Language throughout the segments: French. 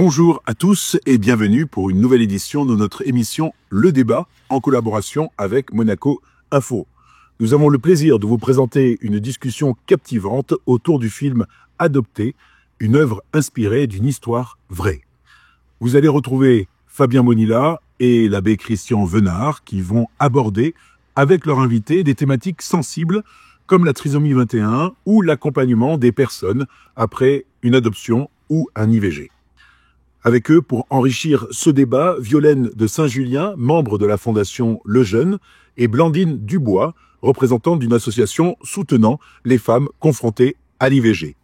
Bonjour à tous et bienvenue pour une nouvelle édition de notre émission Le Débat en collaboration avec Monaco Info. Nous avons le plaisir de vous présenter une discussion captivante autour du film Adopté, une œuvre inspirée d'une histoire vraie. Vous allez retrouver Fabien Bonilla et l'abbé Christian Venard qui vont aborder avec leur invité des thématiques sensibles comme la trisomie 21 ou l'accompagnement des personnes après une adoption ou un IVG. Avec eux, pour enrichir ce débat, Violaine de Saint-Julien, membre de la Fondation Le Jeune, et Blandine Dubois, représentante d'une association soutenant les femmes confrontées à l'IVG.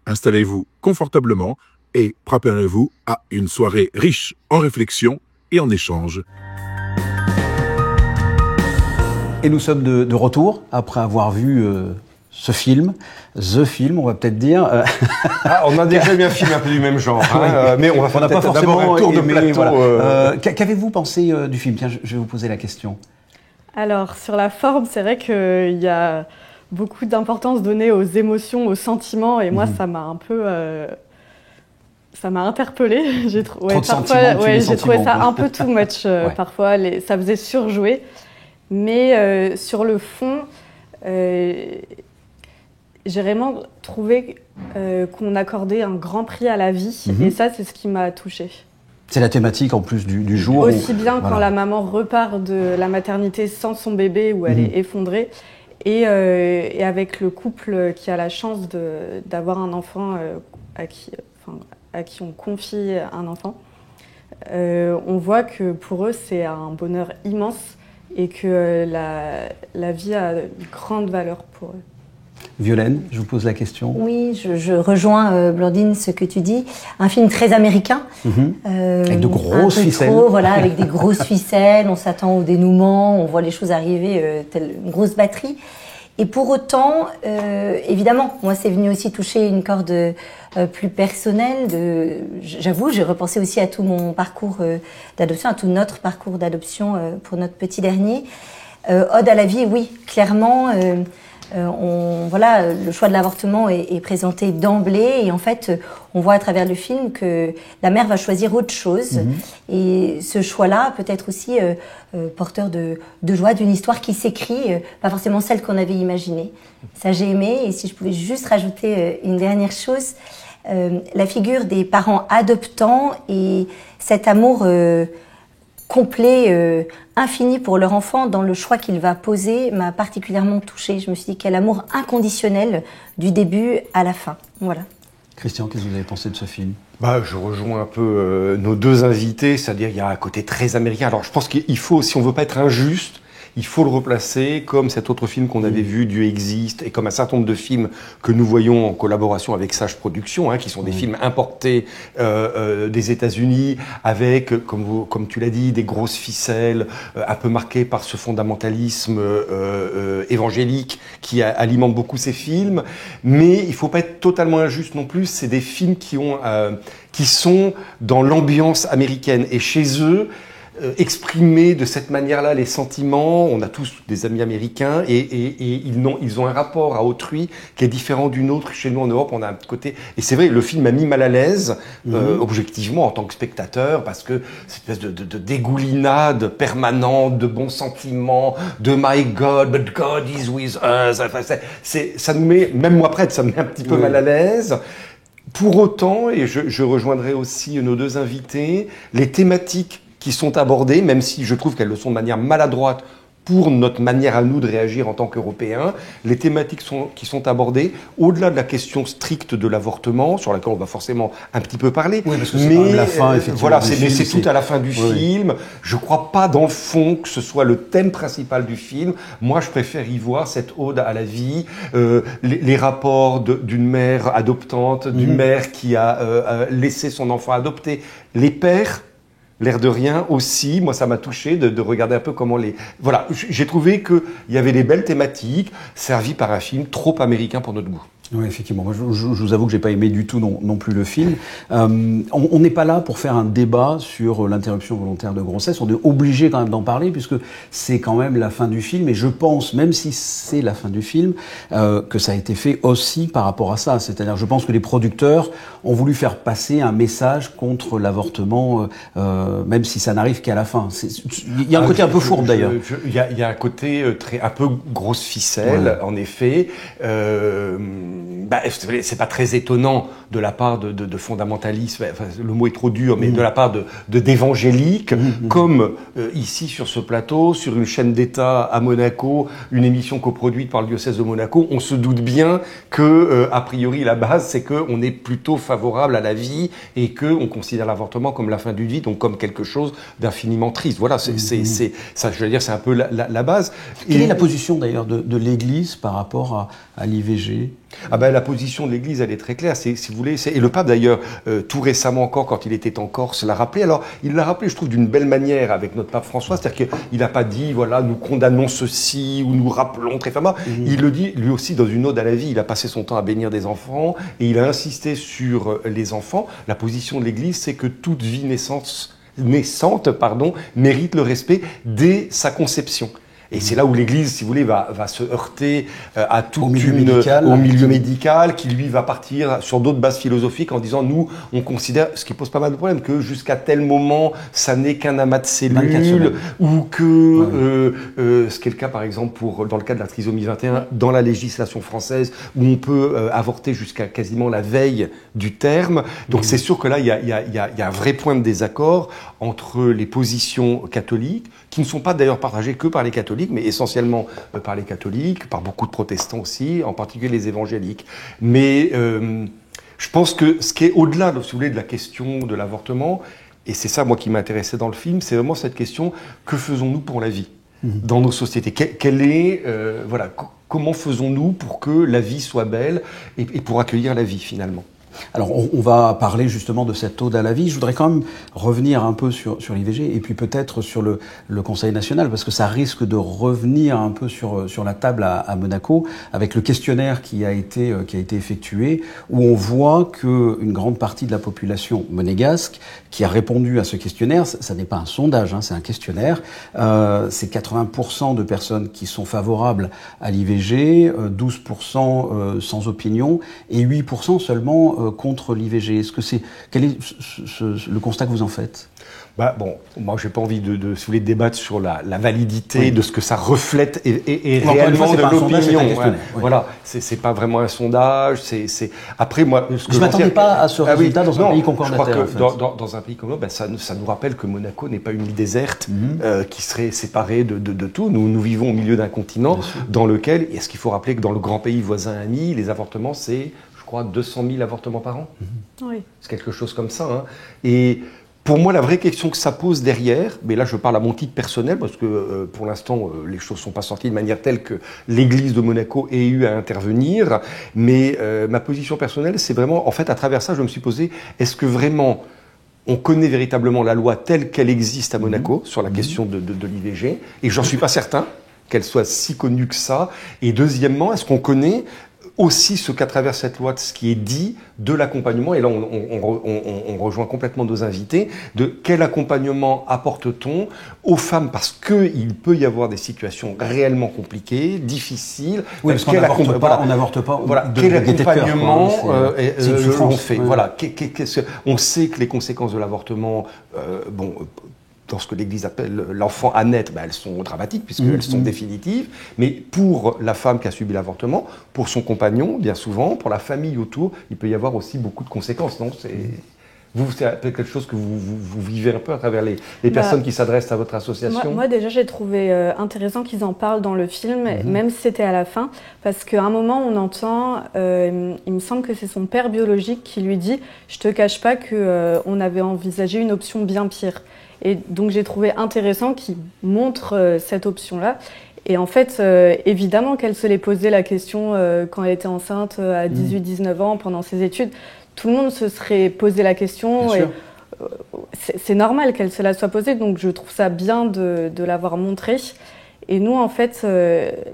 Installez-vous confortablement et préparez-vous à une soirée riche en réflexions et en échanges. Et nous sommes de retour après avoir vu ce film, The Film, on va peut-être dire. On a déjà vu un film un peu du même genre, hein, mais on n'a pas forcément un tour de plateau. Voilà. Qu'avez-vous pensé du film? Tiens, je vais vous poser la question. Alors, sur la forme, c'est vrai qu'il y a beaucoup d'importance donnée aux émotions, aux sentiments, et moi, ça m'a un peu... ça m'a interpellée. J'ai trouvé ça un peu too much. Parfois, ça faisait surjouer. Mais sur le fond, j'ai vraiment trouvé qu'on accordait un grand prix à la vie. Et ça, c'est ce qui m'a touchée. C'est la thématique en plus du jour. Aussi bien quand la maman repart de la maternité sans son bébé, où elle est effondrée, et avec le couple qui a la chance d'avoir un enfant à qui on confie un enfant. On voit que pour eux, c'est un bonheur immense et que la vie a une grande valeur pour eux. Violaine, je vous pose la question. Oui, je rejoins Blandine, ce que tu dis. Un film très américain. Avec de grosses ficelles. Avec des grosses ficelles, on s'attend au dénouement, on voit les choses arriver telle une grosse batterie. Et pour autant, évidemment, moi c'est venu aussi toucher une corde plus personnelle. J'avoue, j'ai repensé aussi à tout mon parcours d'adoption, à tout notre parcours d'adoption pour notre petit dernier. Ode à la vie, oui, clairement. Le choix de l'avortement est présenté d'emblée et en fait, on voit à travers le film que la mère va choisir autre chose. Et ce choix-là peut être aussi porteur de joie, d'une histoire qui s'écrit, pas forcément celle qu'on avait imaginée. Ça, j'ai aimé. Et si je pouvais juste rajouter une dernière chose, la figure des parents adoptants et cet amour complet, infini pour leur enfant dans le choix qu'il va poser m'a particulièrement touchée. Je me suis dit quel amour inconditionnel du début à la fin. Voilà. Christian, qu'est-ce que vous avez pensé de ce film? Je rejoins un peu nos deux invités, c'est-à-dire il y a un côté très américain. Alors je pense qu'il faut, si on veut pas être injuste, il faut le replacer comme cet autre film qu'on avait vu, Dieu existe, et comme un certain nombre de films que nous voyons en collaboration avec Sage Productions, qui sont des films importés des États-Unis, avec, comme tu l'as dit, des grosses ficelles, un peu marquées par ce fondamentalisme évangélique qui alimente beaucoup ces films. Mais il faut pas être totalement injuste non plus. C'est des films qui sont dans l'ambiance américaine, et chez eux, exprimer de cette manière-là les sentiments. On a tous des amis américains et ils ont un rapport à autrui qui est différent du nôtre. Chez nous en Europe, on a un côté... Et c'est vrai, le film m'a mis mal à l'aise, objectivement, en tant que spectateur, parce que cette espèce de dégoulinade permanente, de bons sentiments, de My God, but God is with us. Enfin, ça nous met, même moi prêtre, ça me met un petit peu mal à l'aise. Pour autant, et je rejoindrai aussi nos deux invités, les thématiques qui sont abordées, même si je trouve qu'elles le sont de manière maladroite pour notre manière à nous de réagir en tant qu'Européens, les thématiques qui sont abordées, au-delà de la question stricte de l'avortement, sur laquelle on va forcément un petit peu parler. Oui, parce que c'est quand même la fin, effectivement. Voilà, c'est tout à la fin du film. Je ne crois pas, dans le fond, que ce soit le thème principal du film. Moi, je préfère y voir cette ode à la vie, les rapports d'une mère adoptante, d'une mère qui a laissé son enfant adopté, les pères. L'air de rien aussi, moi ça m'a touché de regarder un peu comment les... Voilà, j'ai trouvé qu'il y avait des belles thématiques servies par un film trop américain pour notre goût. Oui, effectivement. Moi, je vous avoue que j'ai pas aimé du tout non plus le film. On n'est pas là pour faire un débat sur l'interruption volontaire de grossesse. On est obligé quand même d'en parler puisque c'est quand même la fin du film. Et je pense, même si c'est la fin du film, que ça a été fait aussi par rapport à ça. C'est-à-dire, je pense que les producteurs ont voulu faire passer un message contre l'avortement, même si ça n'arrive qu'à la fin. Il y a un côté un peu fourbe d'ailleurs. Il y a un côté un peu grosse ficelle, en effet. C'est pas très étonnant de la part de fondamentalistes, enfin, le mot est trop dur, mais de la part d'évangéliques, comme ici sur ce plateau, sur une chaîne d'État à Monaco, une émission coproduite par le diocèse de Monaco, on se doute bien que, a priori, la base, c'est qu'on est plutôt favorable à la vie et qu'on considère l'avortement comme la fin d'une vie, donc comme quelque chose d'infiniment triste. Voilà, ça, je veux dire, c'est un peu la base. Quelle est la position d'ailleurs de l'Église par rapport à l'IVG ? La position de l'Église, elle est très claire. Si vous voulez, et le pape d'ailleurs, tout récemment encore, quand il était en Corse, l'a rappelé. Alors, il l'a rappelé, je trouve, d'une belle manière avec notre pape François. C'est-à-dire qu'il n'a pas dit, voilà, nous condamnons ceci ou nous rappelons très fermement. Il le dit, lui aussi, dans une ode à la vie. Il a passé son temps à bénir des enfants et il a insisté sur les enfants. La position de l'Église, c'est que toute vie naissante, mérite le respect dès sa conception. Et c'est là où l'Église, si vous voulez, va se heurter à tout au milieu médical, qui lui va partir sur d'autres bases philosophiques en disant, nous, on considère, ce qui pose pas mal de problèmes, que jusqu'à tel moment, ça n'est qu'un amas de cellules, ou que, ce qui est le cas, par exemple, dans le cas de la trisomie 21, dans la législation française, où on peut avorter jusqu'à quasiment la veille du terme. Donc c'est sûr que là, il y a un vrai point de désaccord entre les positions catholiques, qui ne sont pas d'ailleurs partagées que par les catholiques, mais essentiellement par les catholiques, par beaucoup de protestants aussi, en particulier les évangéliques. Mais je pense que ce qui est au-delà, si vous voulez, de la question de l'avortement, et c'est ça, moi, qui m'intéressait dans le film, c'est vraiment cette question, que faisons-nous pour la vie dans nos sociétés ? Comment faisons-nous pour que la vie soit belle et pour accueillir la vie, finalement ? Alors, on va parler justement de cette ode à la vie. Je voudrais quand même revenir un peu sur l'IVG et puis peut-être sur le Conseil national, parce que ça risque de revenir un peu sur la table à Monaco, avec le questionnaire qui a été effectué, où on voit qu'une grande partie de la population monégasque qui a répondu à ce questionnaire, ça n'est pas un sondage, c'est un questionnaire, c'est 80% de personnes qui sont favorables à l'IVG, 12% sans opinion, et 8% seulement contre l'IVG. Quel est le constat que vous en faites ? Moi, j'ai pas envie de débattre sur la validité de ce que ça reflète et réellement de l'opinion. Voilà, c'est pas vraiment un sondage. Après, moi, je m'attendais pas à ce résultat dans un pays concordataire. Je crois que dans un pays comme nous, ça nous rappelle que Monaco n'est pas une île déserte qui serait séparée de tout. Nous vivons au milieu d'un continent dans lequel, est-ce qu'il faut rappeler que dans le grand pays voisin ami, les avortements, c'est, je crois, 200 000 avortements par an. Oui. C'est quelque chose comme ça. Et pour moi, la vraie question que ça pose derrière, mais là je parle à mon titre personnel, parce que pour l'instant les choses ne sont pas sorties de manière telle que l'Église de Monaco ait eu à intervenir, mais ma position personnelle, c'est vraiment, en fait, à travers ça, je me suis posé, est-ce que vraiment on connaît véritablement la loi telle qu'elle existe à Monaco sur la question de l'IVG, et j'en suis pas certain qu'elle soit si connue que ça, et deuxièmement, est-ce qu'on connaît aussi ce qu'à travers cette loi, ce qui est dit de l'accompagnement, et là on rejoint complètement nos invités, de quel accompagnement apporte-t-on aux femmes, parce qu'il peut y avoir des situations réellement compliquées, difficiles. Oui, parce qu'on n'avorte pas. Voilà, quel accompagnement on fait. Voilà, on sait que les conséquences de l'avortement, dans ce que l'Église appelle l'enfant à naître, elles sont dramatiques puisqu'elles sont définitives. Mais pour la femme qui a subi l'avortement, pour son compagnon, bien souvent, pour la famille autour, il peut y avoir aussi beaucoup de conséquences. Non, c'est peut-être quelque chose que vous vivez un peu à travers les personnes qui s'adressent à votre association. Moi déjà, j'ai trouvé intéressant qu'ils en parlent dans le film, même si c'était à la fin, parce qu'à un moment, on entend, il me semble que c'est son père biologique qui lui dit « Je te cache pas qu'on avait envisagé une option bien pire ». Et donc j'ai trouvé intéressant qu'il montre cette option-là. Et en fait, évidemment qu'elle se l'est posé la question quand elle était enceinte à 18-19 ans, pendant ses études. Tout le monde se serait posé la question. Et c'est normal qu'elle se la soit posée, donc je trouve ça bien de l'avoir montré. Et nous, en fait,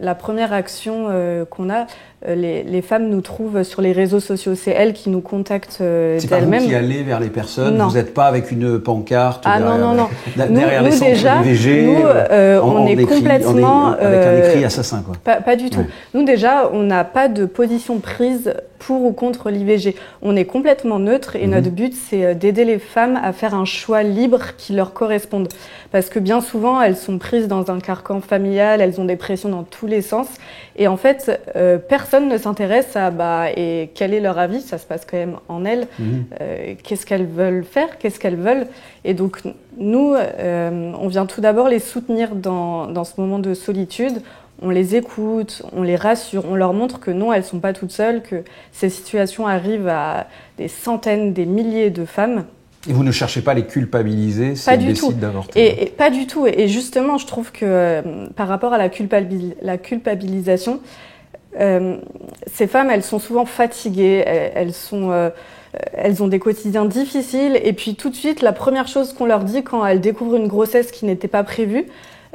la première action qu'on a, les femmes nous trouvent sur les réseaux sociaux. C'est elles qui nous contactent d'elles-mêmes. C'est pas vous qui allez vers les personnes. Non. Vous n'êtes pas avec une pancarte non. derrière nous les centres déjà, IVG. On est complètement avec un écrit assassin, quoi. Pas du tout. Ouais. Nous déjà, on n'a pas de position prise pour ou contre l'IVG. On est complètement neutre et notre but, c'est d'aider les femmes à faire un choix libre qui leur corresponde. Parce que bien souvent, elles sont prises dans un carcan familial, elles ont des pressions dans tous les sens. Et en fait, personne ne s'intéresse à et quel est leur avis, ça se passe quand même en elles. Qu'est-ce qu'elles veulent faire, qu'est-ce qu'elles veulent. Et donc, nous, on vient tout d'abord les soutenir dans ce moment de solitude. On les écoute, on les rassure, on leur montre que non, elles ne sont pas toutes seules, que ces situations arrivent à des centaines, des milliers de femmes. Et vous ne cherchez pas à les culpabiliser si elles décident d'avorter? Et pas du tout. Et justement, je trouve que par rapport à la culpabilisation, ces femmes, elles sont souvent fatiguées, elles ont des quotidiens difficiles. Et puis tout de suite, la première chose qu'on leur dit quand elles découvrent une grossesse qui n'était pas prévue,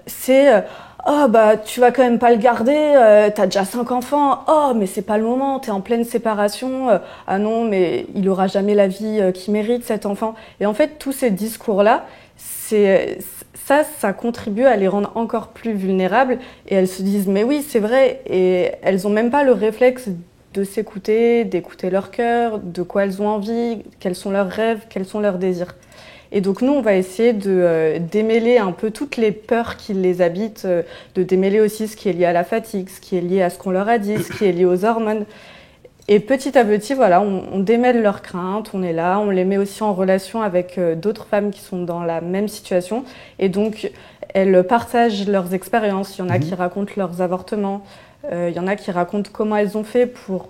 c'est oh tu vas quand même pas le garder, t'as déjà 5 enfants, oh mais c'est pas le moment, t'es en pleine séparation, ah non mais il aura jamais la vie qu'il mérite cet enfant. Et en fait tous ces discours-là, ça contribue à les rendre encore plus vulnérables et elles se disent mais oui c'est vrai, et elles ont même pas le réflexe de s'écouter, d'écouter leur cœur, de quoi elles ont envie, quels sont leurs rêves, quels sont leurs désirs. Et donc nous, on va essayer de démêler un peu toutes les peurs qui les habitent, de démêler aussi ce qui est lié à la fatigue, ce qui est lié à ce qu'on leur a dit, ce qui est lié aux hormones. Et petit à petit, voilà, on démêle leurs craintes, on est là, on les met aussi en relation avec d'autres femmes qui sont dans la même situation. Et donc, elles partagent leurs expériences. Il y en a qui racontent leurs avortements, il y en a qui racontent comment elles ont fait pour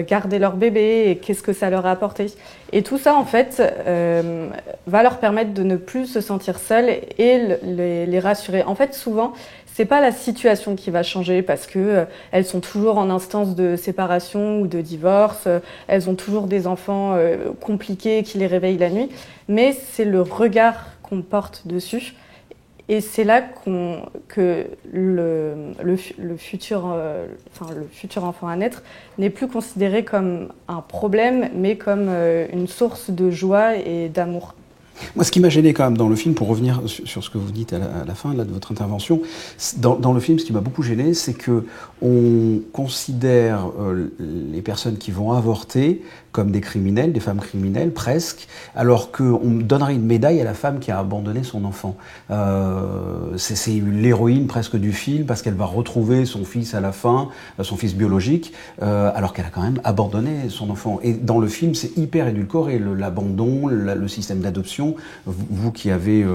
garder leur bébé et qu'est-ce que ça leur a apporté. Et tout ça, en fait, va leur permettre de ne plus se sentir seules et les rassurer. En fait, souvent, c'est pas la situation qui va changer parce que elles sont toujours en instance de séparation ou de divorce, elles ont toujours des enfants compliqués qui les réveillent la nuit, mais c'est le regard qu'on porte dessus. Et c'est là que le futur enfant à naître n'est plus considéré comme un problème, mais comme une source de joie et d'amour. Moi, ce qui m'a gêné quand même dans le film, pour revenir sur ce que vous dites à la fin là, de votre intervention, dans le film, ce qui m'a beaucoup gêné, c'est que on considère les personnes qui vont avorter comme des criminels, des femmes criminelles presque, alors qu'on donnerait une médaille à la femme qui a abandonné son enfant. C'est l'héroïne presque du film, parce qu'elle va retrouver son fils à la fin, son fils biologique, alors qu'elle a quand même abandonné son enfant. Et dans le film, c'est hyper édulcoré, l'abandon, le système d'adoption. Vous qui avez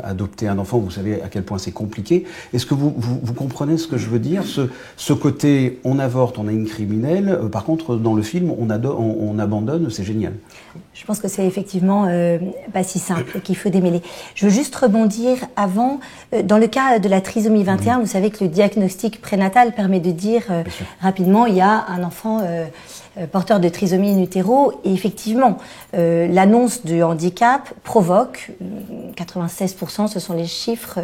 adopté un enfant, vous savez à quel point c'est compliqué. Est-ce que vous comprenez ce que je veux dire, ce côté, on avorte, on a une criminelle, par contre, dans le film, on abandonne, c'est génial. Je pense que c'est effectivement pas si simple, qu'il faut démêler. Je veux juste rebondir avant, dans le cas de la trisomie 21, vous savez que le diagnostic prénatal permet de dire rapidement, il y a un enfant porteur de trisomie in utero, et effectivement, l'annonce du handicap provoque, 96%, ce sont les chiffres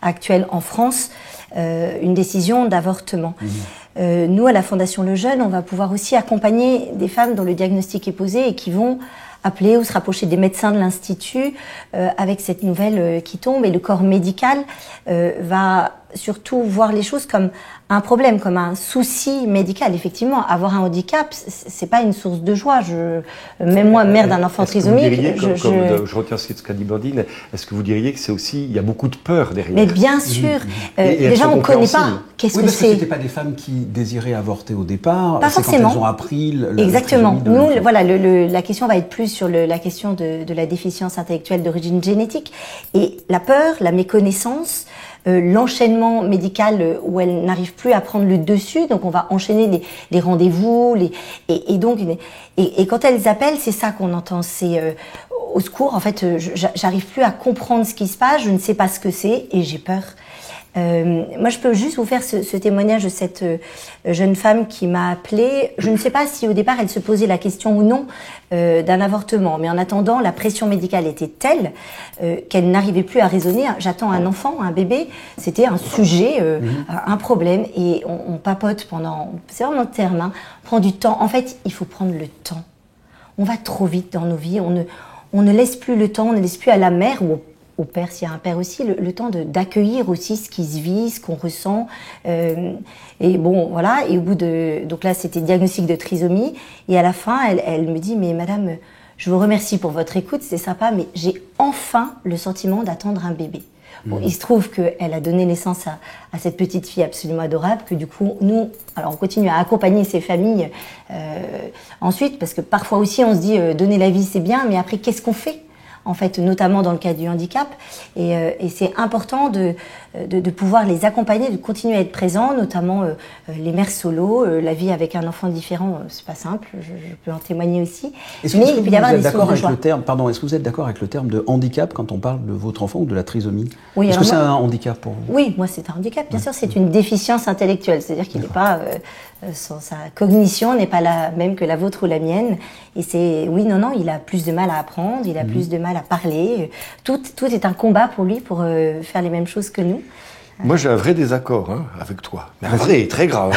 actuels en France, une décision d'avortement. Nous, à la Fondation Le Jeune, on va pouvoir aussi accompagner des femmes dont le diagnostic est posé et qui vont appeler ou se rapprocher des médecins de l'Institut avec cette nouvelle qui tombe. Et le corps médical va surtout voir les choses comme un problème, comme un souci médical. Effectivement, avoir un handicap, c'est pas une source de joie. Même moi, mère d'un enfant trisomique, je retiens ce qu'a dit Blandine, est-ce que vous diriez que c'est aussi, il y a beaucoup de peur derrière? Mais bien sûr. Déjà, on ne connaît pas. Qu'est-ce que c'est? C'était pas des femmes qui désiraient avorter au départ. Pas forcément. Quand elles ont appris. Exactement. Nous, voilà, la question va être plus sur la question de la déficience intellectuelle d'origine génétique. Et la peur, la méconnaissance, l'enchaînement médical où elle n'arrive plus à prendre le dessus, donc on va enchaîner les rendez-vous, et quand elles appellent, c'est ça qu'on entend, c'est au secours, en fait, j'arrive plus à comprendre ce qui se passe, je ne sais pas ce que c'est et j'ai peur. Moi, je peux juste vous faire ce témoignage de cette jeune femme qui m'a appelée. Je ne sais pas si au départ elle se posait la question ou non d'un avortement, mais en attendant, la pression médicale était telle qu'elle n'arrivait plus à raisonner. J'attends un enfant, un bébé, c'était un sujet, un problème, et on papote pendant, c'est vraiment le terme, hein, on prend du temps. En fait, il faut prendre le temps. On va trop vite dans nos vies, on ne laisse plus le temps, on ne laisse plus à la mère ou au père, s'il y a un père aussi, le temps d'accueillir aussi ce qui se vit, ce qu'on ressent. Et bon, voilà. Et au bout de... Donc là, c'était diagnostic de trisomie. Et à la fin, elle me dit, mais madame, je vous remercie pour votre écoute, c'est sympa, mais j'ai enfin le sentiment d'attendre un bébé. Bon, il se trouve qu'elle a donné naissance à cette petite fille absolument adorable, que du coup, nous, alors on continue à accompagner ces familles ensuite, parce que parfois aussi, on se dit, donner la vie, c'est bien, mais après, qu'est-ce qu'on fait ? En fait, notamment dans le cas du handicap. Et c'est important de pouvoir les accompagner, de continuer à être présent, notamment les mères solo, la vie avec un enfant différent, c'est pas simple, je peux en témoigner aussi. Est-ce que vous êtes d'accord avec le terme, est-ce que vous êtes d'accord avec le terme de handicap quand on parle de votre enfant ou de la trisomie? Oui, est-ce que c'est un handicap pour vous? Oui, moi c'est un handicap, bien sûr, c'est une déficience intellectuelle, c'est-à-dire qu'il n'est pas... sa cognition n'est pas la même que la vôtre ou la mienne. Et c'est, oui, non, il a plus de mal à apprendre, il a plus de mal à parler. Tout est un combat pour lui pour faire les mêmes choses que nous. Moi, j'ai un vrai désaccord avec toi. Mais un vrai, très grave.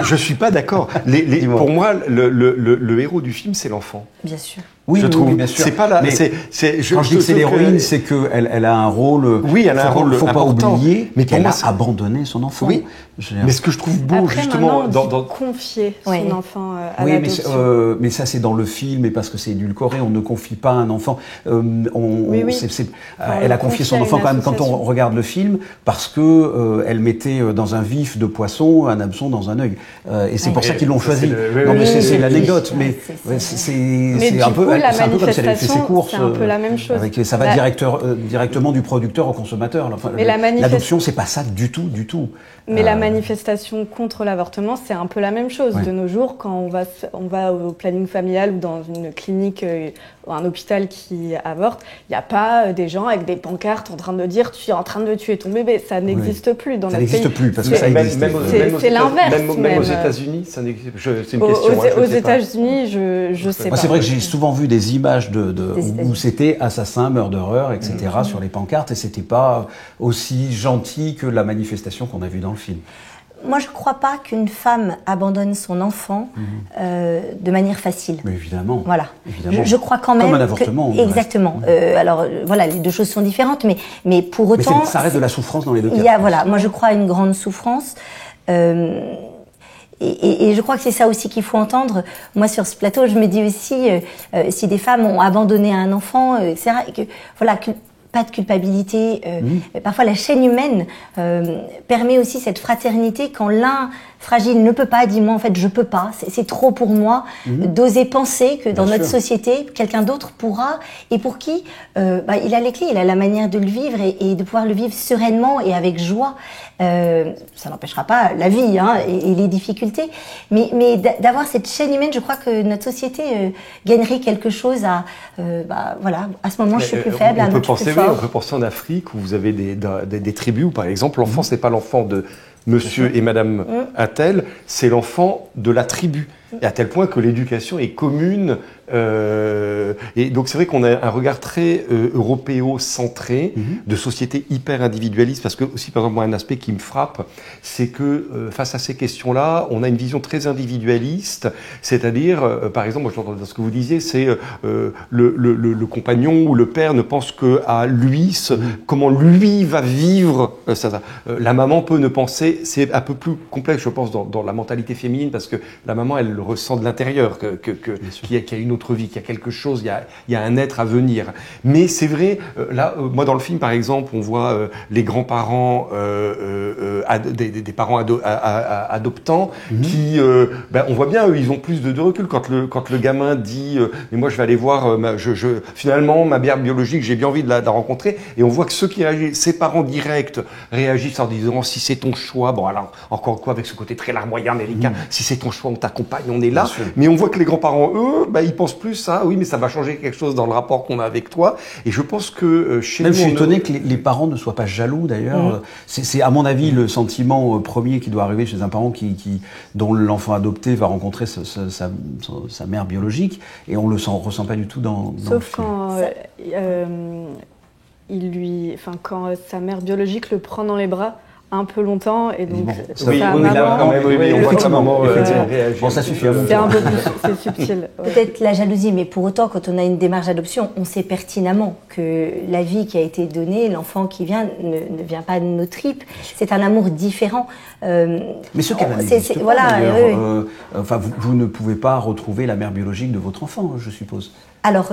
Je suis pas d'accord. Pour moi, le héros du film, c'est l'enfant. Bien sûr. Oui, je trouve. Bien sûr. C'est pas là. Quand je dis que c'est l'héroïne, c'est qu'elle a un rôle. Oui, elle a un rôle faut important. Pas oublier mais qu'elle a abandonné son enfant. Oui. Mais ce que je trouve beau, après, justement, dans confier son enfant à l'adoption. Mais ça c'est dans le film, et parce que c'est édulcoré, on ne confie pas un enfant. Elle a confié son enfant quand même quand on regarde le film, parce que elle mettait dans un vif de poisson un hameçon dans un œil. Et c'est pour ça qu'ils l'ont choisi. Non, mais c'est l'anecdote, mais c'est un peu. C'est un peu comme si elle avait fait ses courses. C'est un peu la même chose. Ça va directement du producteur au consommateur. Enfin, l'adoption, c'est pas ça du tout. Mais la manifestation contre l'avortement, c'est un peu la même chose. De nos jours, quand on va au planning familial ou dans une clinique ou un hôpital qui avorte, il n'y a pas des gens avec des pancartes en train de dire « tu es en train de tuer ton bébé ». Ça n'existe plus dans notre pays. Ça n'existe plus, parce que ça existe. C'est l'inverse. Même aux États-Unis, ça n'existe. C'est une question. Aux États-Unis, je sais pas. C'est vrai que j'ai souvent vu des images où c'était assassin, murderer, etc. sur les pancartes, et c'était pas aussi gentil que la manifestation qu'on a vue dans le film. Moi, je ne crois pas qu'une femme abandonne son enfant de manière facile. Mais évidemment. Voilà. Évidemment. Je crois quand même. Comme un avortement. Exactement. Alors, voilà, les deux choses sont différentes, mais pour autant. Mais ça reste de la souffrance dans les deux cas. Moi, je crois à une grande souffrance. Et je crois que c'est ça aussi qu'il faut entendre. Moi, sur ce plateau, je me dis aussi, si des femmes ont abandonné un enfant, etc., pas de culpabilité. Parfois, la chaîne humaine permet aussi cette fraternité quand l'un fragile ne peut pas, dit moi en fait je peux pas, c'est trop pour moi, d'oser penser que dans notre société, quelqu'un d'autre pourra, et pour qui il a les clés, il a la manière de le vivre et de pouvoir le vivre sereinement et avec joie. Ça n'empêchera pas la vie et les difficultés, mais d'avoir cette chaîne humaine, je crois que notre société gagnerait quelque chose à ce moment je suis plus faible, à un autre je suis plus fort. On peut penser en Afrique où vous avez des tribus où par exemple l'enfant c'est pas l'enfant de Monsieur et Madame Attel, c'est l'enfant de la tribu. Et à tel point que l'éducation est commune. Et donc c'est vrai qu'on a un regard très européo-centré, de société hyper individualiste, parce que aussi par exemple moi, un aspect qui me frappe, c'est que face à ces questions-là, on a une vision très individualiste, c'est-à-dire par exemple, moi je l'entends dans ce que vous disiez, c'est le compagnon ou le père ne pense que à lui, comment lui va vivre ça. La maman peut ne penser, c'est un peu plus complexe je pense dans la mentalité féminine, parce que la maman elle le ressent de l'intérieur, qu'il y a une autre vie, qu'il y a quelque chose, il y a un être à venir. Mais c'est vrai, là, moi dans le film par exemple, on voit les grands-parents, des parents adoptants, qui, on voit bien, eux, ils ont plus de recul quand le gamin dit, mais moi je vais aller voir, finalement ma mère biologique, j'ai bien envie de la rencontrer, et on voit que ceux qui réagissent, ses parents directs réagissent en disant si c'est ton choix, bon alors encore quoi avec ce côté très larmoyant américain, si c'est ton choix on t'accompagne, et on est là. Mais on voit que les grands-parents, eux, ils pensent plus à oui, mais ça va changer quelque chose dans le rapport qu'on a avec toi. Et je pense que chez nous, je suis étonné que les parents ne soient pas jaloux d'ailleurs. C'est à mon avis le sentiment premier qui doit arriver chez un parent dont l'enfant adopté va rencontrer sa mère biologique, et on le ressent pas du tout dans Sauf quand quand sa mère biologique le prend dans les bras un peu longtemps, et donc on voit que sa maman réagit. Bon, ça suffit. C'est un peu plus, c'est subtil. Peut-être la jalousie, mais pour autant, quand on a une démarche d'adoption, on sait pertinemment que la vie qui a été donnée, l'enfant qui vient, ne vient pas de nos tripes. C'est un amour différent. Mais ce cas-là n'existe pas, voilà, vous ne pouvez pas retrouver la mère biologique de votre enfant, je suppose. Alors,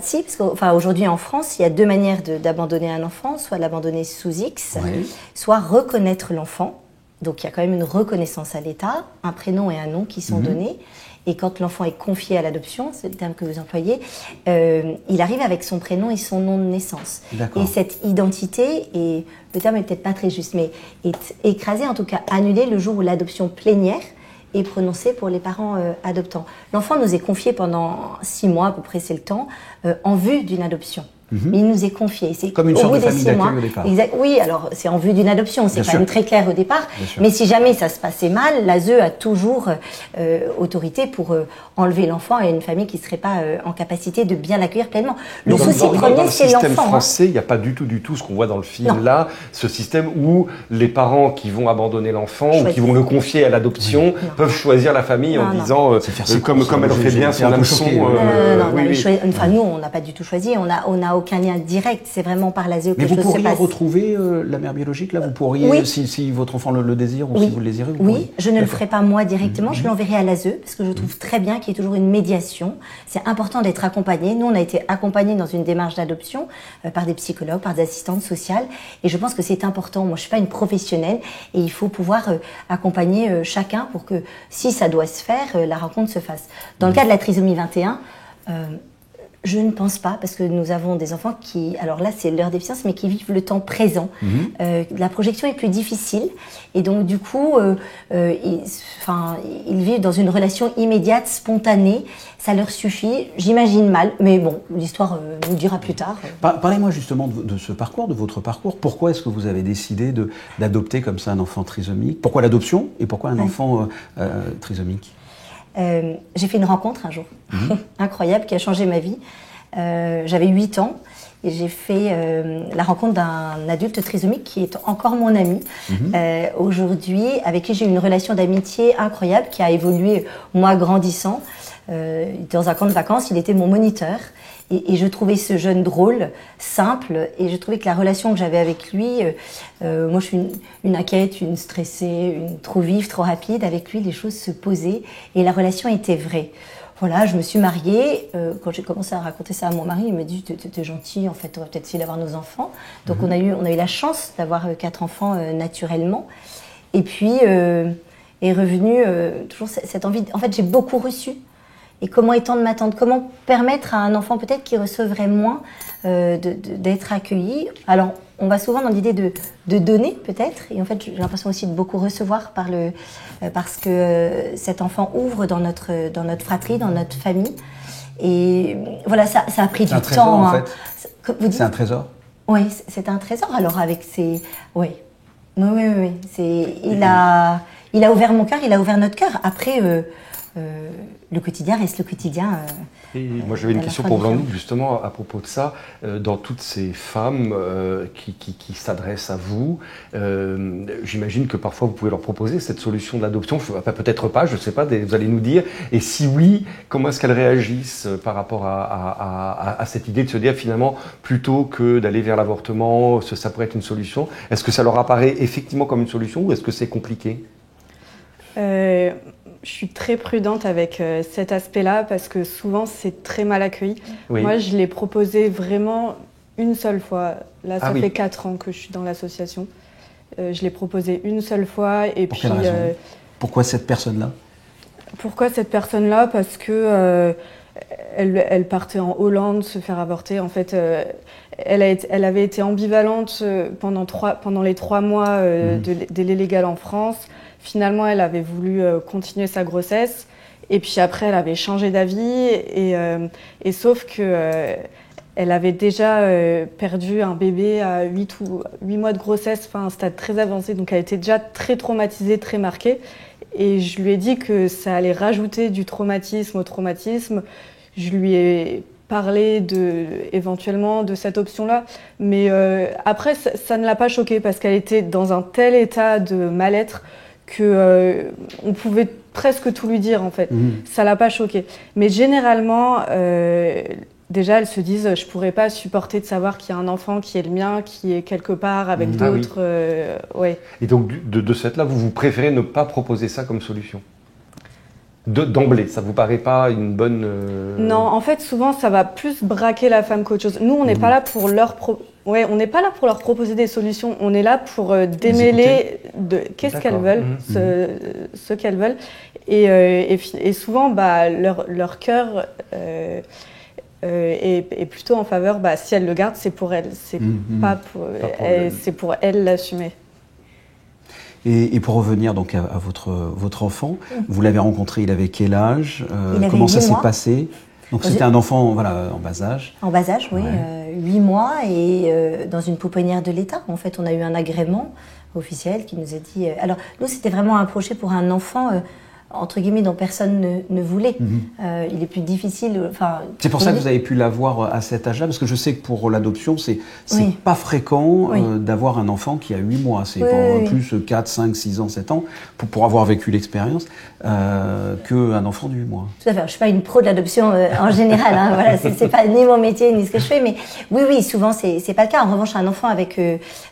si, parce qu'aujourd'hui en France, il y a deux manières d'abandonner un enfant, soit l'abandonner sous X, soit reconnaître l'enfant. Donc, il y a quand même une reconnaissance à l'État, un prénom et un nom qui sont donnés. Et quand l'enfant est confié à l'adoption, c'est le terme que vous employez, il arrive avec son prénom et son nom de naissance. Et cette identité, et le terme est peut-être pas très juste, mais est écrasée, en tout cas annulée le jour où l'adoption plénière est prononcée pour les parents adoptants. L'enfant nous est confié pendant 6 mois, à peu près c'est le temps, en vue d'une adoption. Mais il nous est confié. C'est comme une sorte de famille d'accueil au départ. Oui, alors c'est en vue d'une adoption, c'est quand même très clair au départ. Mais si jamais ça se passait mal, l'ASE a toujours autorité pour enlever l'enfant à une famille qui ne serait pas en capacité de bien l'accueillir pleinement. Le souci premier, c'est l'enfant. Dans le système français, il n'y a pas du tout ce qu'on voit dans le film là, ce système où les parents qui vont abandonner l'enfant ou qui vont le confier à l'adoption peuvent choisir la famille en disant, comme elle fait bien son hameçon. Nous, on n'a pas du tout choisi, on n'a aucun lien direct, c'est vraiment par l'ASE que les choses se passent. Mais vous pourriez retrouver la mère biologique, là, vous pourriez, si votre enfant le désire ou si vous le désirez, vous pourriez. Je ne le ferai pas moi directement, je l'enverrai à l'ASE, parce que je trouve très bien qu'il y ait toujours une médiation. C'est important d'être accompagné. Nous, on a été accompagnés dans une démarche d'adoption par des psychologues, par des assistantes sociales, et je pense que c'est important. Moi, je suis pas une professionnelle, et il faut pouvoir accompagner chacun pour que, si ça doit se faire, la rencontre se fasse. Dans le cas de la trisomie 21, je ne pense pas, parce que nous avons des enfants qui, alors là c'est leur déficience, mais qui vivent le temps présent. La projection est plus difficile, et donc du coup, ils vivent dans une relation immédiate, spontanée, ça leur suffit, j'imagine mal, mais bon, l'histoire nous dira plus tard. Parlez-moi justement de ce parcours, de votre parcours. Pourquoi est-ce que vous avez décidé d'adopter comme ça un enfant trisomique? Pourquoi l'adoption et pourquoi un enfant trisomique? J'ai fait une rencontre un jour, incroyable, qui a changé ma vie. J'avais 8 ans et j'ai fait la rencontre d'un adulte trisomique qui est encore mon ami aujourd'hui, avec qui j'ai eu une relation d'amitié incroyable qui a évolué, moi grandissant. Dans un camp de vacances, il était mon moniteur. Et je trouvais ce jeune drôle, simple, et je trouvais que la relation que j'avais avec lui, moi je suis une inquiète, une stressée, une trop vive, trop rapide, avec lui les choses se posaient et la relation était vraie. Voilà, je me suis mariée, quand j'ai commencé à raconter ça à mon mari, il m'a dit t'es gentil, en fait on va peut-être essayer d'avoir nos enfants. Donc on a eu la chance d'avoir 4 enfants naturellement. Et puis est revenue toujours cette envie, en fait j'ai beaucoup reçu. Et comment étendre ma tente? Comment permettre à un enfant peut-être qui recevrait moins d'être accueilli? Alors, on va souvent dans l'idée de donner peut-être, et en fait j'ai l'impression aussi de beaucoup recevoir parce que cet enfant ouvre dans notre fratrie, dans notre famille. Et voilà, ça a pris du temps. C'est un trésor en fait. C'est un trésor. Oui, c'est un trésor. Alors avec ses... Oui. Il a ouvert mon cœur, il a ouvert notre cœur. Après... le quotidien reste le quotidien. Et moi j'avais une question pour Blandine justement à propos de ça. Dans toutes ces femmes qui s'adressent à vous, j'imagine que parfois vous pouvez leur proposer cette solution de l'adoption. Peut-être pas, je ne sais pas, vous allez nous dire. Et si oui, comment est-ce qu'elles réagissent par rapport à cette idée de se dire finalement plutôt que d'aller vers l'avortement, ça pourrait être une solution? Est-ce que ça leur apparaît effectivement comme une solution ou est-ce que c'est compliqué? Je suis très prudente avec cet aspect-là parce que souvent c'est très mal accueilli. Oui. Moi, je l'ai proposé vraiment une seule fois. Là, ça fait 4 ans que je suis dans l'association. Je l'ai proposé une seule fois et Pour quelle raison? Pourquoi cette personne-là? Pourquoi cette personne-là? Parce que elle partait en Hollande se faire avorter. En fait, elle avait été ambivalente pendant les 3 mois de l'illégal en France. Finalement, elle avait voulu continuer sa grossesse Et puis après, elle avait changé d'avis, et sauf que elle avait déjà perdu un bébé à 8 mois de grossesse, enfin un stade très avancé, donc elle était déjà très traumatisée, très marquée. Et je lui ai dit que ça allait rajouter du traumatisme au traumatisme. Je lui ai parlé éventuellement de cette option-là, mais après, ça ne l'a pas choquée parce qu'elle était dans un tel état de mal-être que on pouvait presque tout lui dire en fait. Ça l'a pas choquée. Mais généralement, déjà, elles se disent, je pourrais pas supporter de savoir qu'il y a un enfant qui est le mien, qui est quelque part avec d'autres. Ouais. Et donc, de cette là, vous préférez ne pas proposer ça comme solution d'emblée, ça vous paraît pas une bonne... Non, en fait, souvent, ça va plus braquer la femme qu'autre chose. Nous, on n'est pas là pour leur on n'est pas là pour leur proposer des solutions. On est là pour démêler qu'est-ce qu'elles veulent, ce qu'elles veulent. Et souvent, leur cœur est plutôt en faveur. Si elles le gardent, c'est pour elles. C'est pas pour c'est pour elles l'assumer. Et pour revenir donc à votre enfant, vous l'avez rencontré, il avait quel âge? Comment ça s'est passé? Donc c'était un enfant en bas âge. En bas âge, oui, 8 mois et dans une pouponnière de l'État. En fait, on a eu un agrément officiel qui nous a dit... alors, nous, c'était vraiment un projet pour un enfant... entre guillemets, dont personne ne voulait. Il est plus difficile... C'est pour ça que vous avez pu l'avoir à cet âge-là, parce que je sais que pour l'adoption, c'est pas fréquent d'avoir un enfant qui a 8 mois. C'est plus 4, 5, 6 ans, 7 ans, pour avoir vécu l'expérience, qu'un enfant de 8 mois. Tout à fait. Je ne suis pas une pro de l'adoption en général. Hein, voilà, c'est pas ni mon métier, ni ce que je fais, mais oui, souvent, c'est pas le cas. En revanche, un enfant avec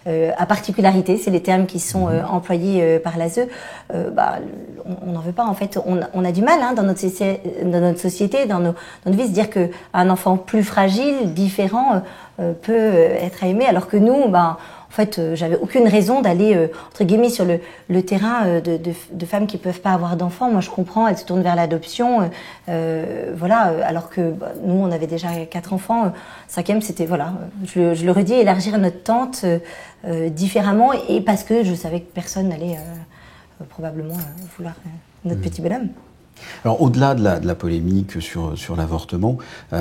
à particularité, c'est les termes qui sont employés par l'ASE, on n'en veut pas. En fait, on a du mal dans notre société, dans nos vies, se dire qu'un enfant plus fragile, différent, peut être aimé, alors que nous, en fait, j'avais aucune raison d'aller, entre guillemets, sur le terrain de femmes qui peuvent pas avoir d'enfants. Moi, je comprends, elles se tournent vers l'adoption, alors que nous, on avait déjà 4 enfants. 5e, c'était, je le redis, élargir notre tente différemment, et parce que je savais que personne n'allait probablement vouloir notre petit bonhomme. Alors, au-delà de la polémique sur l'avortement,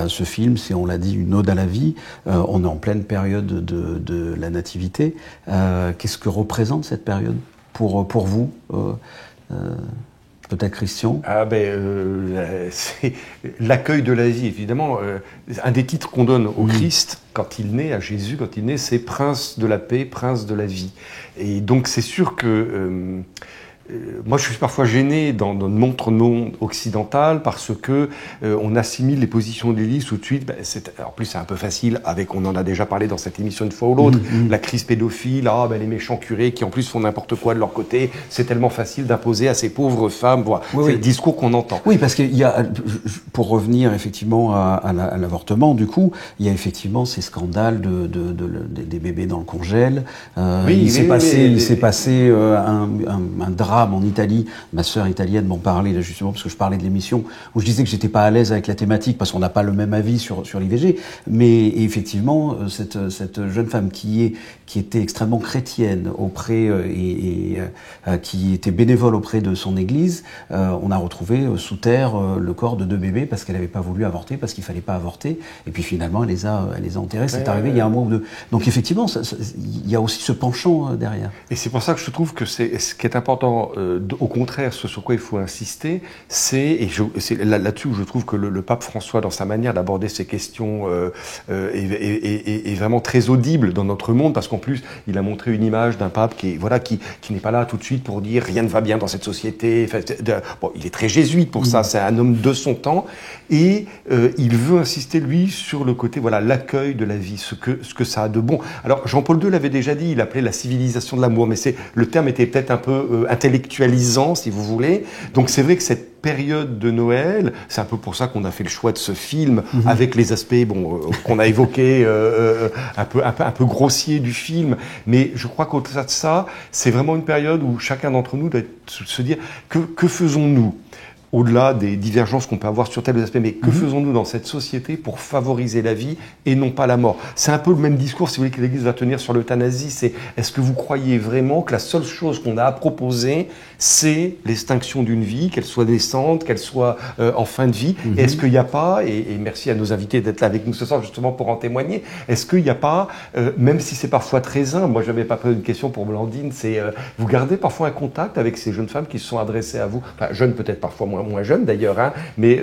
ce film, c'est, on l'a dit, une ode à la vie. On est en pleine période de la nativité. Qu'est-ce que représente cette période pour vous peut-être Christian? C'est l'accueil de la vie, évidemment. Un des titres qu'on donne au Christ, quand il naît, à Jésus, quand il naît, c'est Prince de la paix, Prince de la vie. Et donc, c'est sûr que... moi, je suis parfois gêné dans notre monde occidental parce que on assimile les positions de l'Église tout de suite. En plus, c'est un peu facile. On en a déjà parlé dans cette émission une fois ou l'autre. La crise pédophile, les méchants curés qui en plus font n'importe quoi de leur côté. C'est tellement facile d'imposer à ces pauvres femmes. Voilà. C'est le discours qu'on entend. Oui, parce qu'il y a, pour revenir effectivement à l'avortement, du coup, il y a effectivement ces scandales des bébés dans le congèle. Il s'est passé un drame en Italie. Ma sœur italienne m'en parlait là, justement parce que je parlais de l'émission où je disais que j'étais pas à l'aise avec la thématique parce qu'on n'a pas le même avis sur l'IVG, mais effectivement cette jeune femme qui était extrêmement chrétienne auprès qui était bénévole auprès de son église, on a retrouvé sous terre le corps de 2 bébés parce qu'elle n'avait pas voulu avorter, parce qu'il fallait pas avorter, et puis finalement elle les a enterrés. C'est arrivé il y a un mois ou 2. Donc effectivement il y a aussi ce penchant derrière. Et c'est pour ça que je trouve que ce qui est important, au contraire, ce sur quoi il faut insister, c'est là-dessus où je trouve que le pape François, dans sa manière d'aborder ces questions, est vraiment très audible dans notre monde, parce qu'en plus, il a montré une image d'un pape qui n'est pas là tout de suite pour dire rien ne va bien dans cette société. Il est très jésuite pour ça, c'est un homme de son temps, et il veut insister, lui, sur le côté, l'accueil de la vie, ce que ça a de bon. Alors, Jean-Paul II l'avait déjà dit, il appelait la civilisation de l'amour, mais le terme était peut-être un peu intellectualisant, si vous voulez. Donc c'est vrai que cette période de Noël, c'est un peu pour ça qu'on a fait le choix de ce film, avec les aspects qu'on a évoqués, un peu grossiers du film. Mais je crois qu'au-delà de ça, c'est vraiment une période où chacun d'entre nous doit se dire que faisons-nous au-delà des divergences qu'on peut avoir sur tel ou tel aspect, mais que faisons-nous dans cette société pour favoriser la vie et non pas la mort? C'est un peu le même discours, si vous voulez, que l'Église va tenir sur l'euthanasie. C'est est-ce que vous croyez vraiment que la seule chose qu'on a à proposer, c'est l'extinction d'une vie, qu'elle soit naissante, qu'elle soit en fin de vie? Et est-ce qu'il n'y a pas, et merci à nos invités d'être là avec nous ce soir justement pour en témoigner, est-ce qu'il n'y a pas, même si c'est parfois très humble, moi je n'avais pas posé une question pour Blandine, c'est vous gardez parfois un contact avec ces jeunes femmes qui se sont adressées à vous, enfin jeunes peut-être parfois moins jeunes d'ailleurs, hein, mais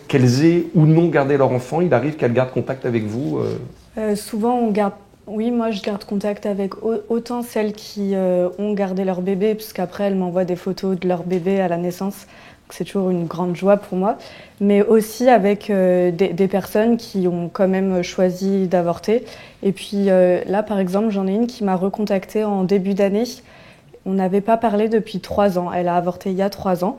qu'elles aient ou non gardé leur enfant, il arrive qu'elles gardent contact avec vous Souvent on garde. Oui, moi je garde contact avec autant celles qui ont gardé leur bébé, puisqu'après elles m'envoient des photos de leur bébé à la naissance. C'est toujours une grande joie pour moi, mais aussi avec des personnes qui ont quand même choisi d'avorter. Et puis là, par exemple, j'en ai une qui m'a recontactée en début d'année. On n'avait pas parlé depuis 3 ans. Elle a avorté il y a 3 ans.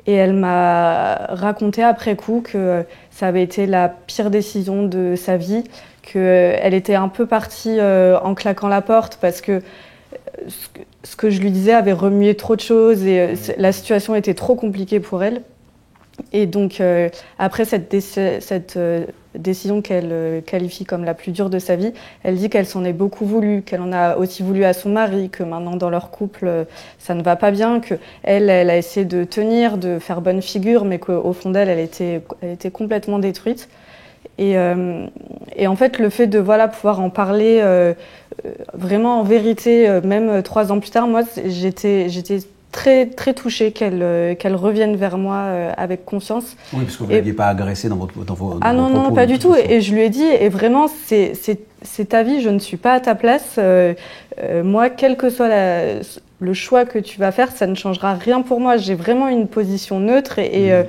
Et elle m'a raconté après coup que ça avait été la pire décision de sa vie, qu'elle était un peu partie en claquant la porte parce que ce que je lui disais avait remué trop de choses et la situation était trop compliquée pour elle. Et donc, après cette décision qu'elle qualifie comme la plus dure de sa vie, elle dit qu'elle s'en est beaucoup voulu, qu'elle en a aussi voulu à son mari, que maintenant dans leur couple, ça ne va pas bien, qu'elle a essayé de tenir, de faire bonne figure, mais qu'au fond d'elle, elle était complètement détruite. Et en fait, le fait de pouvoir en parler vraiment en vérité, même 3 ans plus tard, moi, j'étais très, très touchée qu'elle revienne vers moi avec confiance. Oui, parce que vous ne l'aviez pas agressée dans vos Ah non, non, pas du tout. Et je lui ai dit, et vraiment, c'est ta vie, je ne suis pas à ta place. Moi, quel que soit le choix que tu vas faire, ça ne changera rien pour moi. J'ai vraiment une position neutre et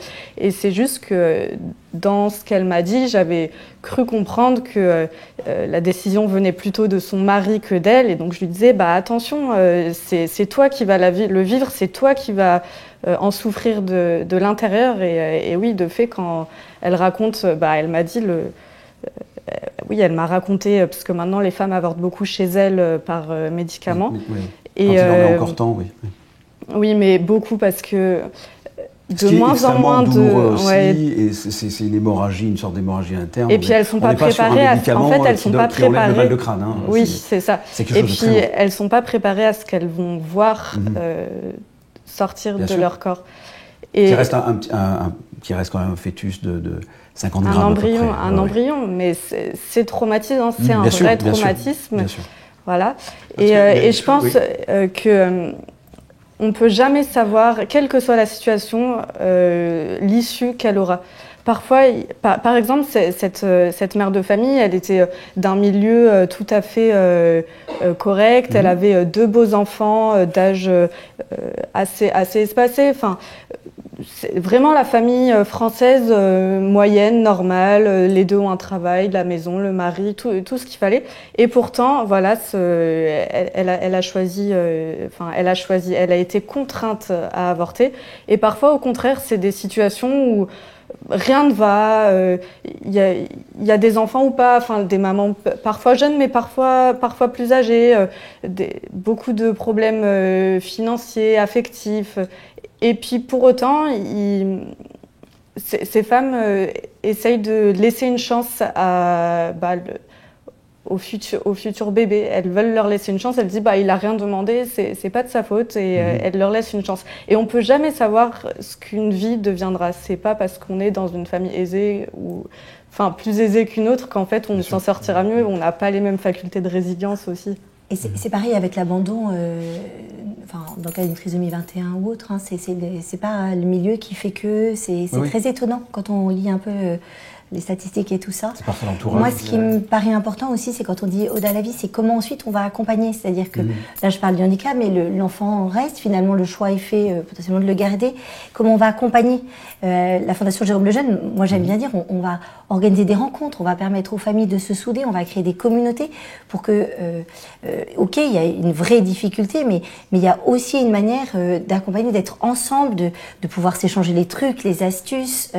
c'est juste que dans ce qu'elle m'a dit, j'avais cru comprendre que la décision venait plutôt de son mari que d'elle. Et donc je lui disais, attention, c'est toi qui vas le vivre, c'est toi qui vas en souffrir de l'intérieur. Et oui, de fait, quand elle raconte, elle m'a dit oui, elle m'a raconté, parce que maintenant les femmes avortent beaucoup chez elles par médicaments. Oui. Et quand il en est encore temps, oui. Oui, mais beaucoup parce que de moins en moins douloureux aussi, et c'est une hémorragie, une sorte d'hémorragie interne. Et puis elles sont pas préparées en fait, elles sont pas préparées. Le mal de crâne, hein. Oui, c'est ça. Et puis elles sont pas préparées à ce qu'elles vont voir sortir de leur corps. Et qui reste quand même un fœtus de 50 grammes. Un embryon, mais c'est traumatisant, c'est un vrai traumatisme. Bien sûr. Voilà. Et je pense que on peut jamais savoir, quelle que soit la situation, l'issue qu'elle aura. Parfois, par exemple, cette mère de famille, elle était d'un milieu tout à fait correct. Elle avait 2 beaux enfants d'âge assez espacé. Enfin, c'est vraiment la famille française moyenne, normale. Les 2 ont un travail, la maison, le mari, tout ce qu'il fallait. Et pourtant, voilà, elle a choisi. Elle a été contrainte à avorter. Et parfois, au contraire, c'est des situations où rien ne va, il y a des enfants ou pas, enfin des mamans parfois jeunes mais parfois plus âgées, beaucoup de problèmes financiers, affectifs. Et puis pour autant, ces femmes essayent de laisser une chance au futur bébé. Elles veulent leur laisser une chance. Elles disent il a rien demandé, c'est pas de sa faute, et elles leur laissent une chance. Et on peut jamais savoir ce qu'une vie deviendra. C'est pas parce qu'on est dans une famille aisée ou plus aisée qu'une autre qu'en fait on s'en sortira mieux. On n'a pas les mêmes facultés de résilience aussi. Et c'est pareil avec l'abandon, dans le cas d'une trisomie 21 ou autre, hein, c'est pas le milieu qui fait que, c'est très étonnant quand on lit un peu les statistiques et tout ça. C'est par son entourage. Moi, ce qui me paraît important aussi, c'est quand on dit ode à la vie, c'est comment ensuite on va accompagner. C'est-à-dire que, là je parle du handicap, mais l'enfant reste, finalement le choix est fait potentiellement de le garder. Comment on va accompagner la Fondation Jérôme Lejeune, moi j'aime bien dire, on va organiser des rencontres, on va permettre aux familles de se souder, on va créer des communautés pour que, ok, il y a une vraie difficulté, mais il y a aussi une manière d'accompagner, d'être ensemble, de pouvoir s'échanger les trucs, les astuces,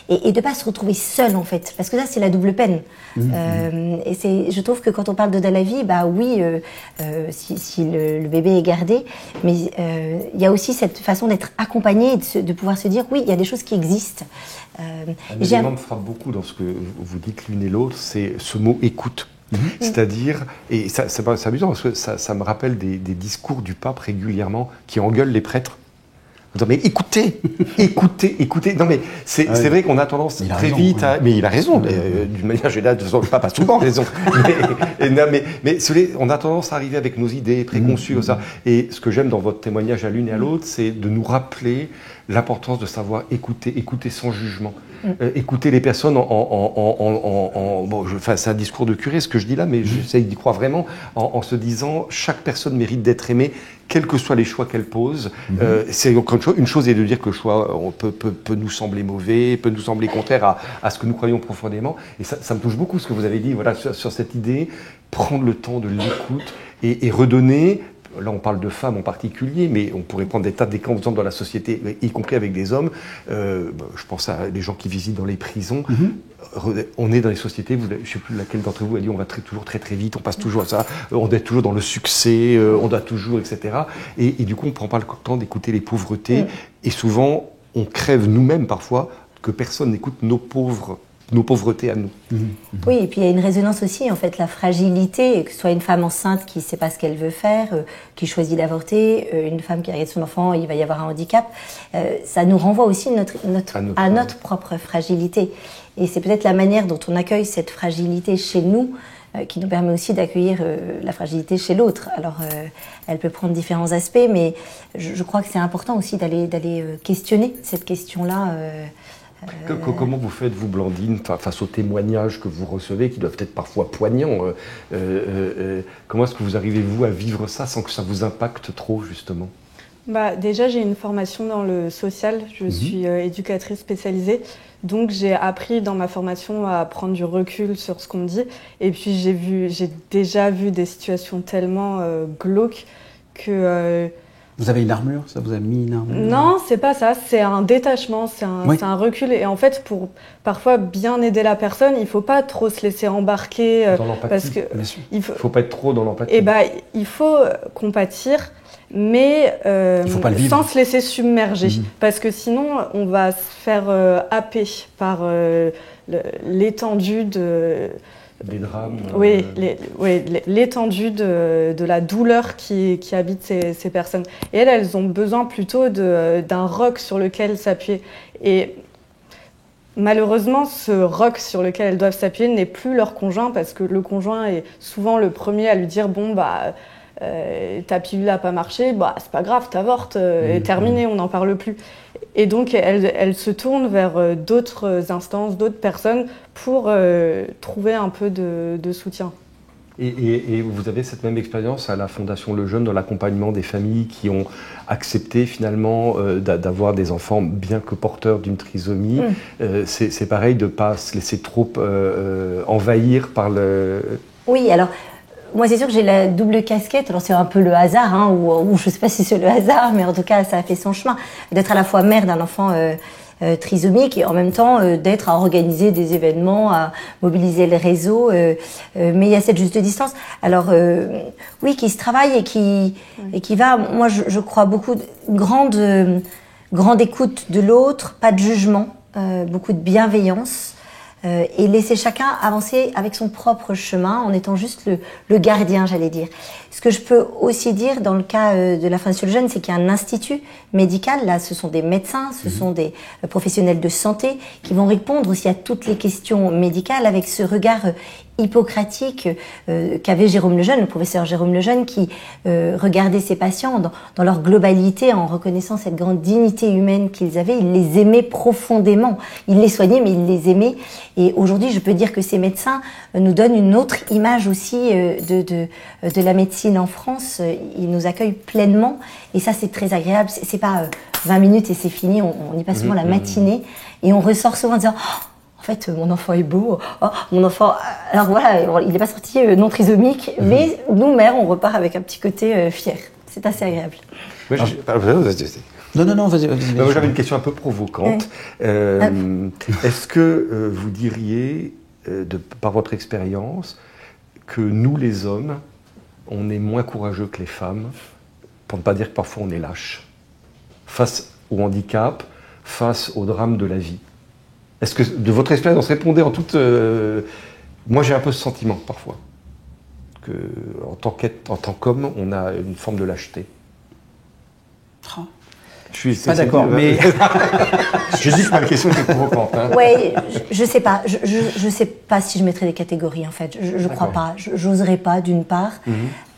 et de ne pas se retrouver seul jeune en fait, parce que là c'est la double peine. Et je trouve que quand on parle d'Oda la vie, bah oui, si le bébé est gardé, mais il y a aussi cette façon d'être accompagné, de pouvoir se dire oui, il y a des choses qui existent. Un élément me frappe beaucoup dans ce que vous dites l'une et l'autre, c'est ce mot écoute. C'est-à-dire, et c'est amusant parce que ça me rappelle des discours du pape régulièrement qui engueule les prêtres. Mais écoutez, écoutez. Non mais c'est vrai qu'on a tendance très vite à... Mais il a raison, d'une manière générale, de toute façon, le pape a souvent raison. Mais on a tendance à arriver avec nos idées préconçues, comme ça. Et ce que j'aime dans votre témoignage à l'une et à l'autre, c'est de nous rappeler l'importance de savoir écouter sans jugement. Écouter les personnes c'est un discours de curé ce que je dis là, mais j'essaye d'y croire vraiment en se disant chaque personne mérite d'être aimée, quels que soient les choix qu'elle pose. C'est une chose est de dire que le choix peut nous sembler mauvais, peut nous sembler contraire à ce que nous croyons profondément. Et ça me touche beaucoup ce que vous avez dit, voilà, sur cette idée, prendre le temps de l'écoute et redonner. Là, on parle de femmes en particulier, mais on pourrait prendre des tas d'exemples dans la société, y compris avec des hommes. Je pense à les gens qui visitent dans les prisons. On est dans les sociétés, je ne sais plus laquelle d'entre vous a dit on va toujours très très vite, on passe toujours à ça, on est toujours dans le succès, on doit toujours, etc. Et du coup, on ne prend pas le temps d'écouter les pauvretés. Et souvent, on crève nous-mêmes parfois que personne n'écoute nos pauvretés à nous. Oui, et puis il y a une résonance aussi, en fait, la fragilité, que ce soit une femme enceinte qui ne sait pas ce qu'elle veut faire, qui choisit d'avorter, une femme qui arrête son enfant, il va y avoir un handicap, ça nous renvoie aussi à notre propre fragilité. Et c'est peut-être la manière dont on accueille cette fragilité chez nous qui nous permet aussi d'accueillir la fragilité chez l'autre. Alors, elle peut prendre différents aspects, mais je crois que c'est important aussi d'aller questionner cette question-là. Comment vous faites, vous, Blandine, face aux témoignages que vous recevez, qui doivent être parfois poignants comment est-ce que vous arrivez, vous, à vivre ça sans que ça vous impacte trop, justement ? Déjà, j'ai une formation dans le social. Je suis éducatrice spécialisée. Donc, j'ai appris dans ma formation à prendre du recul sur ce qu'on me dit. Et puis, j'ai déjà vu des situations tellement glauques que... Vous avez une armure, ça vous a mis une armure? Non, c'est pas ça, c'est un détachement, c'est un recul. Et en fait, pour parfois bien aider la personne, il faut pas trop se laisser embarquer. Dans l'empathie, parce que bien sûr. Faut pas être trop dans l'empathie. Et il faut compatir, mais sans se laisser submerger. Parce que sinon, on va se faire happer par l'étendue de... Des drames. Oui, l'étendue de la douleur qui habite ces personnes. Et elles ont besoin plutôt d'un roc sur lequel s'appuyer. Et malheureusement, ce roc sur lequel elles doivent s'appuyer n'est plus leur conjoint, parce que le conjoint est souvent le premier à lui dire « Bon, ta pilule n'a pas marché, c'est pas grave, t'avortes, terminé, on n'en parle plus ». Et donc, elle se tourne vers d'autres instances, d'autres personnes pour trouver un peu de soutien. Et vous avez cette même expérience à la Fondation Le Jeune dans l'accompagnement des familles qui ont accepté finalement d'avoir des enfants bien que porteurs d'une trisomie. C'est pareil de ne pas se laisser trop envahir par le... Oui, alors... Moi, c'est sûr que j'ai la double casquette. Alors, c'est un peu le hasard, ou je ne sais pas si c'est le hasard, mais en tout cas, ça a fait son chemin. D'être à la fois mère d'un enfant trisomique et en même temps d'être à organiser des événements, à mobiliser le réseau. Mais il y a cette juste distance. Alors, oui, qui se travaille et qui va... Moi, je crois beaucoup grande écoute de l'autre, pas de jugement, beaucoup de bienveillance. Et laisser chacun avancer avec son propre chemin en étant juste le gardien, j'allais dire. Ce que je peux aussi dire dans le cas de la Fondation Le Jeune, c'est qu'il y a un institut médical. Là, ce sont des médecins, ce sont des professionnels de santé qui vont répondre aussi à toutes les questions médicales avec ce regard hippocratique qu'avait Jérôme Lejeune, le professeur Jérôme Lejeune, qui regardait ses patients dans leur globalité en reconnaissant cette grande dignité humaine qu'ils avaient. Il les aimait profondément. Il les soignait, mais il les aimait. Et aujourd'hui, je peux dire que ces médecins nous donnent une autre image aussi de la médecine en France. Ils nous accueillent pleinement. Et ça, c'est très agréable. C'est pas 20 minutes et c'est fini. On y passe souvent la matinée. Et on ressort souvent en disant... En fait, mon enfant est beau. Oh, mon enfant... Alors voilà, il n'est pas sorti non trisomique, mais nous, mères, on repart avec un petit côté fier. C'est assez agréable. Non, vas-y. Moi, j'avais une question un peu provocante. Est-ce que vous diriez, par votre expérience, que nous, les hommes, on est moins courageux que les femmes, pour ne pas dire que parfois on est lâche, face au handicap, face au drame de la vie? Est-ce que, de votre expérience, répondez en toute... Moi, j'ai un peu ce sentiment, parfois, qu'en tant qu'homme, on a une forme de lâcheté. Oh. Je suis pas d'accord, mais... Je dis que ma question était provocante. Hein. Oui, je sais pas. Je sais pas si je mettrais des catégories, en fait. Je crois pas. J'oserais pas, d'une part.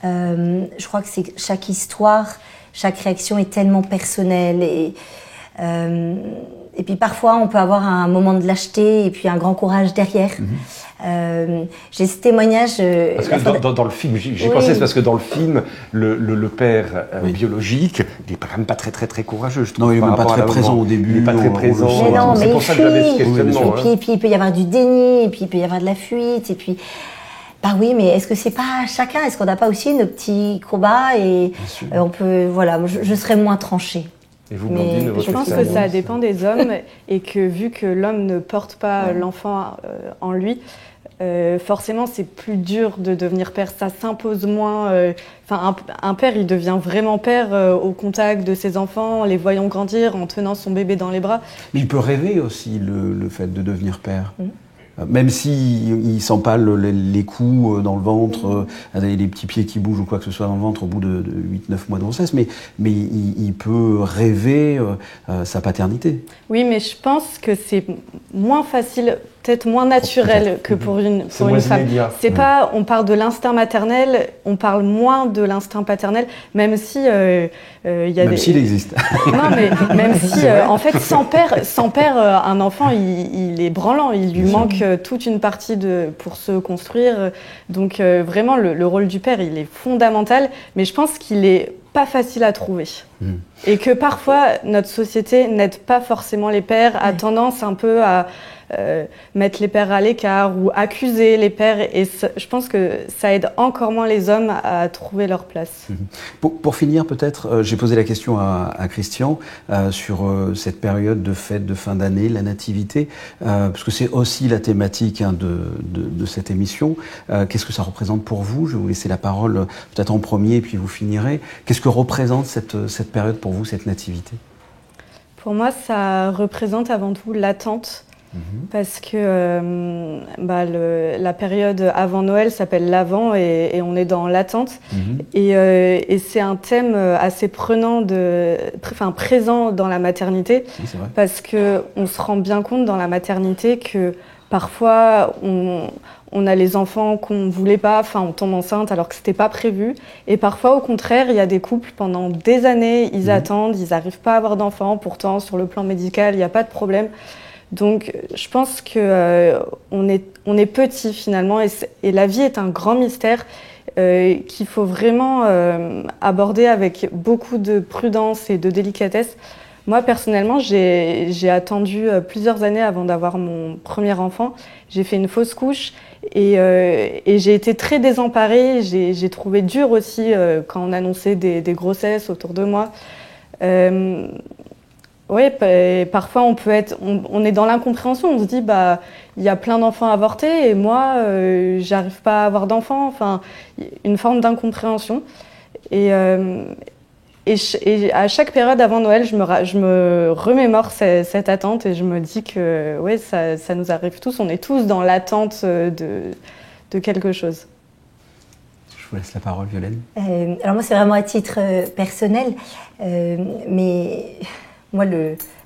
Je crois que c'est chaque histoire, chaque réaction est tellement personnelle. Et puis parfois, on peut avoir un moment de lâcheté et puis un grand courage derrière. J'ai ce témoignage... Parce que dans le film, j'ai pensé, c'est parce que dans le film, le père biologique, il n'est quand même pas très courageux, je trouve. Non, il n'est même pas très présent au début. Il n'est pas très présent. Mais non, c'est pour ça que j'avais ce questionnement. Et puis il peut y avoir du déni, et puis il peut y avoir de la fuite, et puis... Bah oui, mais est-ce que c'est pas chacun? Est-ce qu'on n'a pas aussi nos petits combats? Et on peut... Voilà, je serais moins tranchée. Et vous, Blandine, je pense que ça dépend des hommes et que vu que l'homme ne porte pas l'enfant en lui, forcément c'est plus dur de devenir père, ça s'impose moins. Un père, il devient vraiment père au contact de ses enfants, en les voyant grandir, en tenant son bébé dans les bras. Mais il peut rêver aussi le fait de devenir père. Même s'il ne sent pas les coups dans le ventre, les petits pieds qui bougent ou quoi que ce soit dans le ventre au bout de 8-9 mois de grossesse, mais il peut rêver sa paternité. Oui, mais je pense que c'est moins facile, peut-être moins naturel que pour une femme. C'est pas, on parle de l'instinct maternel, on parle moins de l'instinct paternel, même si il y a s'il existe. Non, mais même si, en fait, sans père, un enfant, il est branlant, il lui manque toute une partie pour se construire. Donc vraiment, le rôle du père, il est fondamental, mais je pense qu'il est pas facile à trouver. Et que parfois, notre société n'aide pas forcément les pères, a tendance un peu à mettre les pères à l'écart ou accuser les pères. Et je pense que ça aide encore moins les hommes à trouver leur place. Pour finir, peut-être, j'ai posé la question à Christian sur cette période de fête de fin d'année, la nativité, parce que c'est aussi la thématique de cette émission. Qu'est-ce que ça représente pour vous? Je vais vous laisser la parole peut-être en premier et puis vous finirez. Qu'est-ce que représente cette période pour vous, cette nativité? Pour moi, ça représente avant tout l'attente. Parce que la période avant Noël s'appelle l'Avent et on est dans l'attente. Et c'est un thème assez prenant, présent dans la maternité. Oui, parce qu'on se rend bien compte dans la maternité que parfois on a les enfants qu'on ne voulait pas, on tombe enceinte alors que ce n'était pas prévu. Et parfois, au contraire, il y a des couples pendant des années, ils attendent, ils n'arrivent pas à avoir d'enfants. Pourtant, sur le plan médical, il n'y a pas de problème. Donc, je pense que on est petit finalement, et la vie est un grand mystère qu'il faut vraiment aborder avec beaucoup de prudence et de délicatesse. Moi, personnellement, j'ai attendu plusieurs années avant d'avoir mon premier enfant. J'ai fait une fausse couche et j'ai été très désemparée. J'ai trouvé dur aussi quand on annonçait des grossesses autour de moi. Oui, parfois on est dans l'incompréhension, on se dit il y a plein d'enfants avortés et moi j'arrive pas à avoir d'enfants, une forme d'incompréhension. Et à chaque période avant Noël, je me remémore cette attente et je me dis que ça nous arrive tous, on est tous dans l'attente de quelque chose. Je vous laisse la parole, Violaine. Alors moi c'est vraiment à titre personnel, mais... Moi,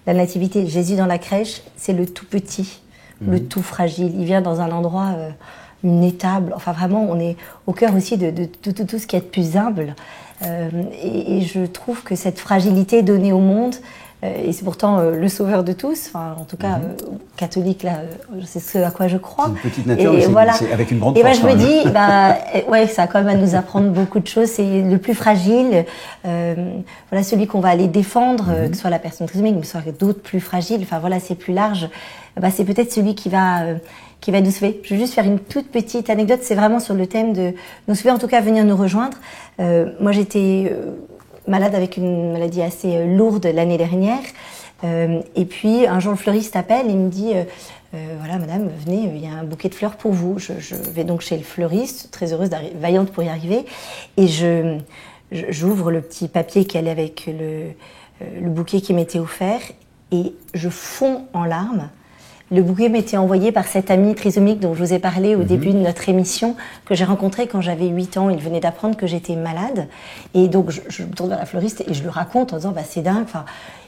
la nativité, Jésus dans la crèche, c'est le tout petit, le tout fragile. Il vient dans un endroit, une étable. Enfin, vraiment, on est au cœur aussi de tout ce qui est de plus humble. Et je trouve que cette fragilité donnée au monde, et c'est pourtant le sauveur de tous, en tout cas catholique, là, c'est ce à quoi je crois. C'est une petite nature, mais c'est avec une grande force. Et je me dis, ça a quand même à nous apprendre beaucoup de choses. C'est le plus fragile, celui qu'on va aller défendre, que ce soit la personne trisomique, mais que ce soit d'autres plus fragiles. C'est plus large. C'est peut-être celui qui va nous sauver. Je vais juste faire une toute petite anecdote. C'est vraiment sur le thème de nous sauver, en tout cas venir nous rejoindre. Moi, j'étais malade avec une maladie assez lourde l'année dernière. Et puis un jour le fleuriste appelle et me dit voilà madame, venez, il y a un bouquet de fleurs pour vous. Je vais donc chez le fleuriste, très heureuse, vaillante pour y arriver, et j'ouvre le petit papier qui allait avec le bouquet qui m'était offert et je fonds en larmes. Le bouquet m'était envoyé par cet ami trisomique dont je vous ai parlé au début de notre émission, que j'ai rencontré quand j'avais 8 ans. Il venait d'apprendre que j'étais malade. Et donc, je me tourne vers la fleuriste et je lui raconte en disant bah, c'est dingue. Enfin,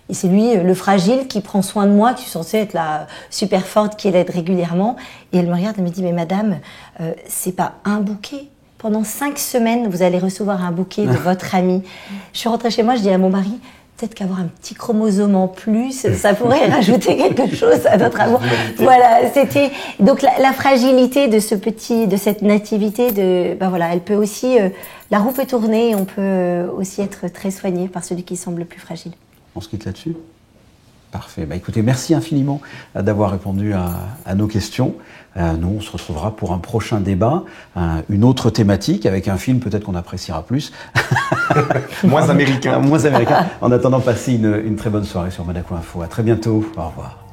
et c'est lui, le fragile, qui prend soin de moi, qui est censé être la super forte, qui l'aide régulièrement. Et elle me regarde et me dit mais madame, c'est pas un bouquet. Pendant 5 semaines, vous allez recevoir un bouquet de votre ami. Je suis rentrée chez moi, je dis à mon mari, peut-être qu'avoir un petit chromosome en plus, ça pourrait rajouter quelque chose à notre amour. Voilà, c'était donc la fragilité de cette nativité ben voilà, elle peut aussi, la roue peut tourner et on peut aussi être très soigné par celui qui semble le plus fragile. On se quitte là-dessus ? Parfait. Bah, écoutez, merci infiniment d'avoir répondu à nos questions. Nous, on se retrouvera pour un prochain débat, une autre thématique, avec un film peut-être qu'on appréciera plus. Moins américain. Moins américain. En attendant, passez une très bonne soirée sur Monaco Info. À très bientôt. Au revoir.